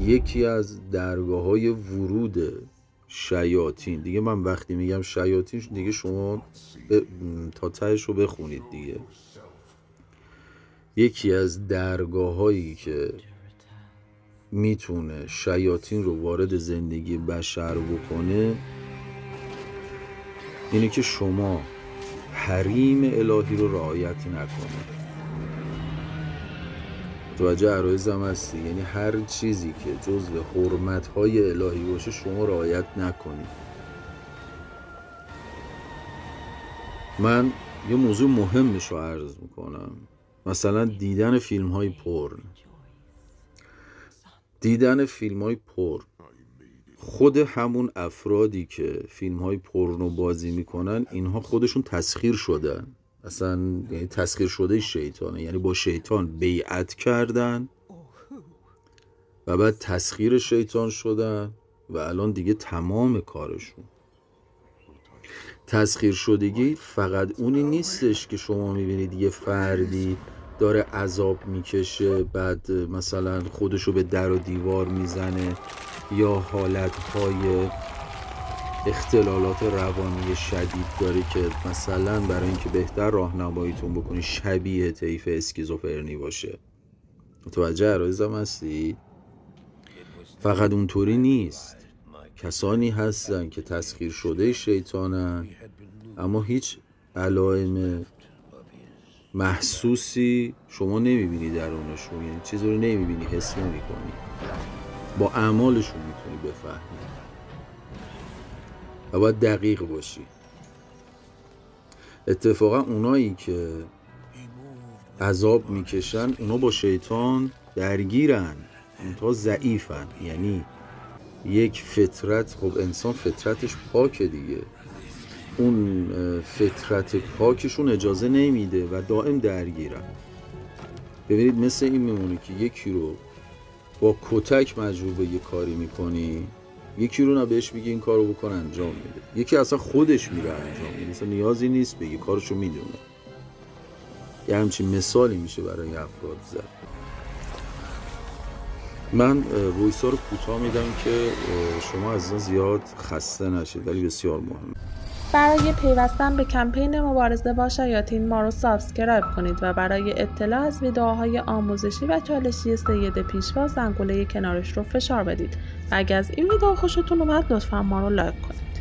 یکی از درگاه‌های ورود شیاطین، دیگه من وقتی میگم شیاطین دیگه شما تا تهش رو بخونید دیگه، یکی از درگاه‌هایی که میتونه شیاطین رو وارد زندگی بشر بکنه اینه که شما حریم الهی رو رعایت نکنید. متوجه عرایزم هستی؟ یعنی هر چیزی که جزو حرمت‌های الهی باشه شما رعایت نکنید. من یه موضوع مهمش رو عرض میکنم، مثلا دیدن فیلم‌های پورن. دیدن فیلم‌های پورن، خود همون افرادی که فیلم‌های پورنو بازی میکنن اینها خودشون تسخیر شدن، اصلا یعنی تسخیر شده شیطانه، یعنی با شیطان بیعت کردن و بعد تسخیر شیطان شدن و الان دیگه تمام کارشون. تسخیر شدگی فقط اونی نیستش که شما میبینید یه فردی داره عذاب میکشه بعد مثلا خودشو به در و دیوار میزنه یا حالتهای اختلالات روانی شدید داره که مثلا برای اینکه بهتر راهنماییتون بکنی شبیه طیف اسکیزوفرنی باشه. متوجه عرایزم هستی؟ فقط اونطوری نیست، کسانی هستن که تسخیر شده شیطانن اما هیچ علائم محسوسی شما نمیبینی درونشون، یعنی چیزی رو نمیبینی، حس نمیکنی، با اعمالشون میتونی بفهمی و باید دقیق باشی. اتفاقا اونایی که عذاب میکشن اونا با شیطان درگیرن، اونها ضعیفن، یعنی یک فطرت، خب انسان فطرتش پاکه دیگه، اون فطرت پاکشون اجازه نمیده و دائم درگیرن. ببینید مثل این میمونه که یکی رو با کتک مجبور به یه کاری میکنی، یکی رو نه بهش میگه این کارو بکن انجام میده، یکی اصلا خودش میره انجام میده، اصلا نیازی نیست بگی، کارشو میدونه. یه همچین مثالی میشه برای افراد زد. من وایسا رو کوتاه میدم که شما از زیاد خسته نشید، ولی بسیار مهمه. برای پیوستن به کمپین مبارزه با شیاطین ما رو سابسکرایب کنید و برای اطلاع از ویدئوهای آموزشی و چالشی سید پیشوا زنگوله کنارش رو فشار بدید. و اگه از این ویدئو خوشتون اومد لطفا ما رو لایک کنید.